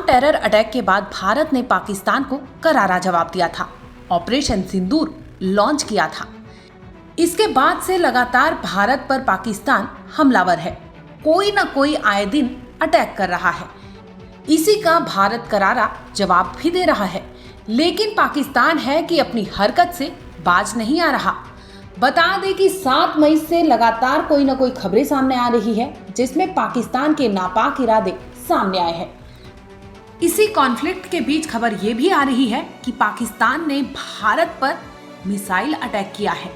Terror attack के बाद भारत ने पाकिस्तान को करारा जवाब दिया था। ऑपरेशन सिंदूर लॉन्च किया था। इसके बाद से लगातार भारत पर पाकिस्तान हमलावर है। कोई ना कोई आए दिन अटैक कर रहा है। इसी का भारत करारा जवाब भी दे रहा है। लेकिन पाकिस्तान है कि अपनी हरकत से बाज नहीं आ रहा। बता दें कि 7 मई से लगातार कोई ना कोई खबरें सामने आ रही है जिसमें पाकिस्तान के नापाक इरादे सामने आए हैं। इसी कॉन्फ्लिक्ट के बीच खबर ये भी आ रही है कि पाकिस्तान ने भारत पर मिसाइल अटैक किया है।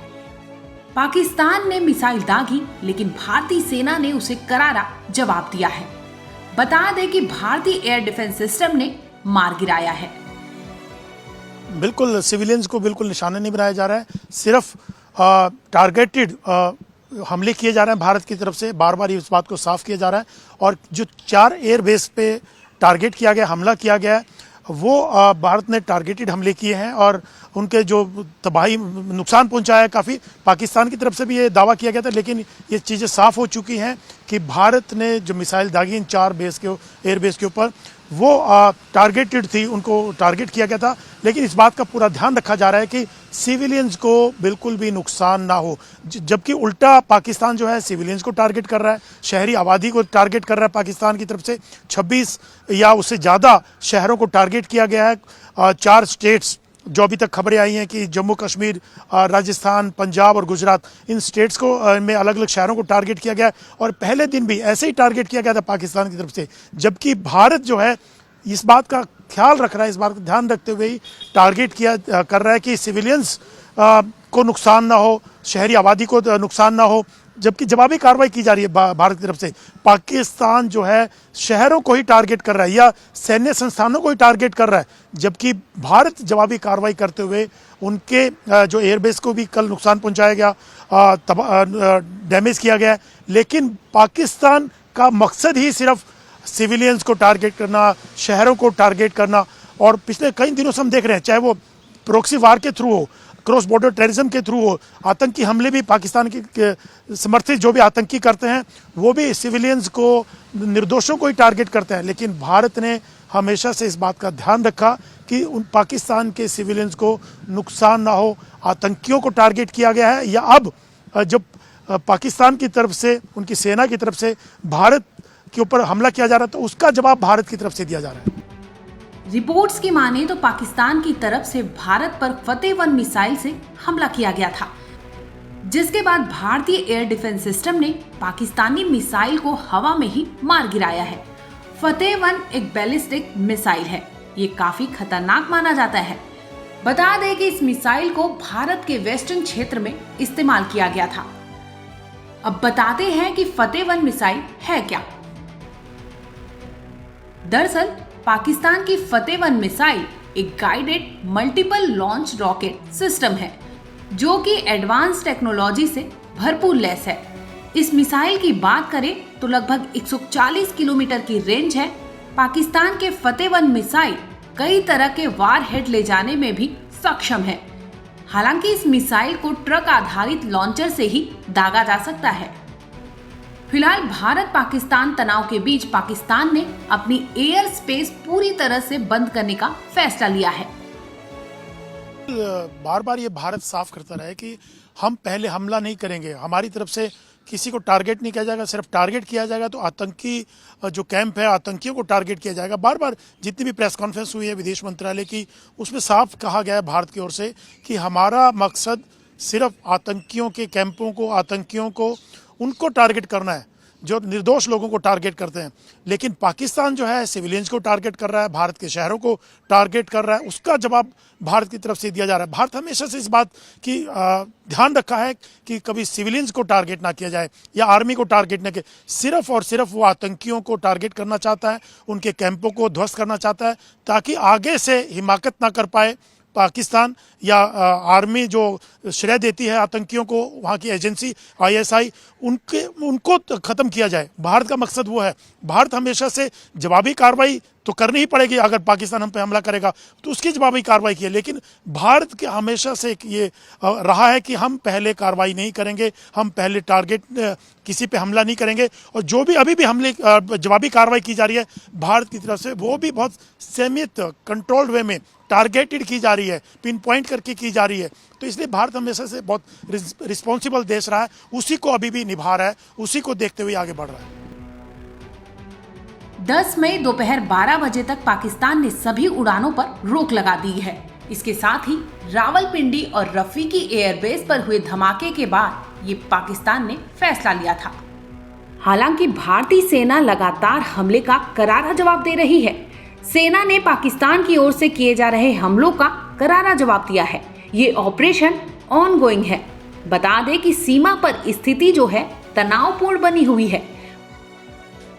पाकिस्तान ने मिसाइल दागी, लेकिन भारतीय सेना ने उसे करारा जवाब दिया है। बता दें कि भारतीय एयर डिफेंस सिस्टम ने मार गिराया है। बिल्कुल सिविलियंस को बिल्कुल निशाना नहीं बनाया जा रहा है। सिर्फ टारगेटेड हमले किए जा रहे हैं भारत की तरफ से। बार बार इस बात को साफ किया जा रहा है। और जो 4 एयरबेस पे टारगेट किया गया, हमला किया गया है, वो भारत ने टारगेटेड हमले किए हैं और उनके जो तबाही नुकसान पहुंचाया है काफ़ी। पाकिस्तान की तरफ से भी ये दावा किया गया था, लेकिन ये चीज़ें साफ हो चुकी हैं कि भारत ने जो मिसाइल दागी इन 4 एयरबेस के ऊपर, वो टारगेटेड थी, उनको टारगेट किया गया था। लेकिन इस बात का पूरा ध्यान रखा जा रहा है कि सिविलियंस को बिल्कुल भी नुकसान ना हो। जबकि उल्टा पाकिस्तान जो है सिविलियंस को टारगेट कर रहा है, शहरी आबादी को टारगेट कर रहा है। पाकिस्तान की तरफ से 26 या उससे ज़्यादा शहरों को टारगेट किया गया है। 4 स्टेट्स जो अभी तक खबरें आई हैं कि जम्मू कश्मीर, राजस्थान, पंजाब और गुजरात, इन स्टेट्स को में अलग अलग शहरों को टारगेट किया गया। और पहले दिन भी ऐसे ही टारगेट किया गया था पाकिस्तान की तरफ से। जबकि भारत जो है इस बात का ख्याल रख रहा है, इस बात का ध्यान रखते हुए ही टारगेट कर रहा है कि सिविलियंस को नुकसान ना हो, शहरी आबादी को नुकसान ना हो। जबकि जवाबी कार्रवाई की जा रही है भारत की तरफ से। पाकिस्तान जो है शहरों को ही टारगेट कर रहा है या सैन्य संस्थानों को ही टारगेट कर रहा है, जबकि भारत जवाबी कार्रवाई करते हुए उनके जो एयरबेस को भी कल नुकसान पहुंचाया गया, डैमेज किया गया। लेकिन पाकिस्तान का मकसद ही सिर्फ सिविलियंस को टारगेट करना, शहरों को टारगेट करना। और पिछले कई दिनों से हम देख रहे हैं, चाहे वो प्रॉक्सी वार के थ्रू हो, क्रॉस बॉर्डर टेररिज्म के थ्रू हो, आतंकी हमले भी पाकिस्तान के समर्थित जो भी आतंकी करते हैं वो भी सिविलियंस को, निर्दोषों को ही टारगेट करते हैं। लेकिन भारत ने हमेशा से इस बात का ध्यान रखा कि उन पाकिस्तान के सिविलियंस को नुकसान ना हो। आतंकियों को टारगेट किया गया है, या अब जब पाकिस्तान की तरफ से, उनकी सेना की तरफ से भारत के ऊपर हमला किया जा रहा है, तो उसका जवाब भारत की तरफ से दिया जा रहा है। रिपोर्ट्स की माने तो पाकिस्तान की तरफ से भारत पर फतेह 1 मिसाइल से हमला किया गया था, जिसके बाद भारतीय एयर डिफेंस सिस्टम ने पाकिस्तानी मिसाइल को हवा में ही मार गिराया है। फतेह 1 एक बैलिस्टिक मिसाइल है। ये काफी खतरनाक माना जाता है। बता दें कि इस मिसाइल को भारत के वेस्टर्न क्षेत्र में इस्तेमाल किया गया था। अब बताते हैं कि फतेह 1 मिसाइल है क्या। दरअसल पाकिस्तान की फतेह 1 मिसाइल एक guided multiple launch rocket system है, जो कि एडवांस टेक्नोलॉजी से भरपूर लैस है। इस मिसाइल की बात करें तो लगभग 140 किलोमीटर की रेंज है। पाकिस्तान के फतेह 1 मिसाइल कई तरह के वार हेड ले जाने में भी सक्षम है। हालांकि इस मिसाइल को ट्रक आधारित लॉन्चर से ही दागा जा सकता है। फिलहाल भारत पाकिस्तान तनाव के बीच पाकिस्तान ने अपनी एयर स्पेस पूरी तरह से बंद करने का फैसला लिया है। बार बार ये भारत साफ करता रहा है कि हम पहले हमला नहीं करेंगे, हमारी तरफ से किसी को टारगेट नहीं किया जाएगा। सिर्फ टारगेट किया जाएगा तो आतंकी जो कैंप है, आतंकियों को टारगेट किया जाएगा। बार बार जितनी भी प्रेस कॉन्फ्रेंस हुई है विदेश मंत्रालय की, उसमें साफ कहा गया है भारत की ओर से कि हमारा मकसद सिर्फ आतंकियों के कैंपों को, आतंकियों को, उनको टारगेट करना है जो निर्दोष लोगों को टारगेट करते हैं। लेकिन पाकिस्तान जो है सिविलियंस को टारगेट कर रहा है, भारत के शहरों को टारगेट कर रहा है। उसका जवाब भारत की तरफ से दिया जा रहा है। भारत हमेशा से इस बात की ध्यान रखा है कि कभी सिविलियंस को टारगेट ना किया जाए या आर्मी को टारगेट ना किया। सिर्फ और सिर्फ वो आतंकियों को टारगेट करना चाहता है, उनके कैंपों को ध्वस्त करना चाहता है, ताकि आगे से हिमाकत ना कर पाए पाकिस्तान या आर्मी जो श्रेय देती है आतंकियों को, वहाँ की एजेंसी ISI, उनको ख़त्म किया जाए। भारत का मकसद वो है। भारत हमेशा से जवाबी कार्रवाई तो करनी ही पड़ेगी, अगर पाकिस्तान हम पे हमला करेगा तो उसकी जवाबी कार्रवाई की है, लेकिन भारत के हमेशा से ये रहा है कि हम पहले कार्रवाई नहीं करेंगे, हम पहले टारगेट किसी पे हमला नहीं करेंगे। और जो भी अभी भी हमले जवाबी कार्रवाई की जा रही है भारत की तरफ से, वो भी बहुत सीमित कंट्रोल्ड वे में टारगेटेड की जा रही है, पिन पॉइंट करके की जा रही है। तो इसलिए भारत हमेशा से बहुत रिस्पॉन्सिबल देश रहा है, उसी को अभी भी निभा रहा है, उसी को देखते हुए आगे बढ़ रहा है। 10 मई दोपहर 12 बजे तक पाकिस्तान ने सभी उड़ानों पर रोक लगा दी है। इसके साथ ही रावलपिंडी और रफीकी एयरबेस पर हुए धमाके के बाद ये पाकिस्तान ने फैसला लिया था। हालांकि भारतीय सेना लगातार हमले का करारा जवाब दे रही है। सेना ने पाकिस्तान की ओर से किए जा रहे हमलों का करारा जवाब दिया है। ये ऑपरेशन ऑनगोइंग है। बता दें कि सीमा पर स्थिति जो है तनावपूर्ण बनी हुई है।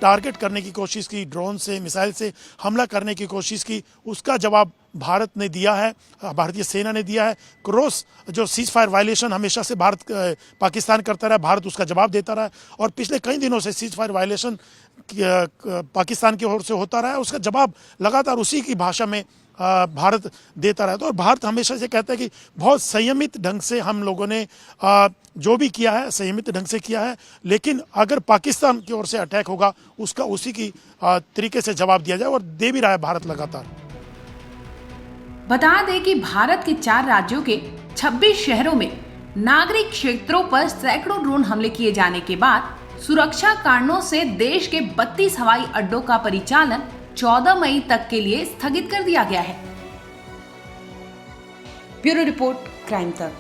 टारगेट करने की कोशिश की, ड्रोन से, मिसाइल से हमला करने की कोशिश की, उसका जवाब भारत ने दिया है, भारतीय सेना ने दिया है। क्रॉस जो सीज फायर वायलेशन हमेशा से भारत पाकिस्तान करता रहा, भारत उसका जवाब देता रहा, और पिछले कई दिनों से सीज फायर वायलेशन पाकिस्तान की ओर से होता रहा है, उसका जवाब लगातार उसी की भाषा में भारत देता रहता है। और भारत हमेशा से कहता है कि बहुत संयमित ढंग से हम लोगों ने जो भी किया है संयमित ढंग से किया है, लेकिन अगर पाकिस्तान की ओर से अटैक होगा उसका उसी की तरीके से जवाब दिया जाए, और दे भी रहा है भारत लगातार। बता दें कि भारत के 4 राज्यों के 26 शहरों में नागरिक क्षेत्रों पर सैकड़ों ड्रोन हमले किए जाने के बाद सुरक्षा कारणों से देश के 32 हवाई अड्डों का परिचालन 14 मई तक के लिए स्थगित कर दिया गया है। ब्यूरो रिपोर्ट, क्राइम तक।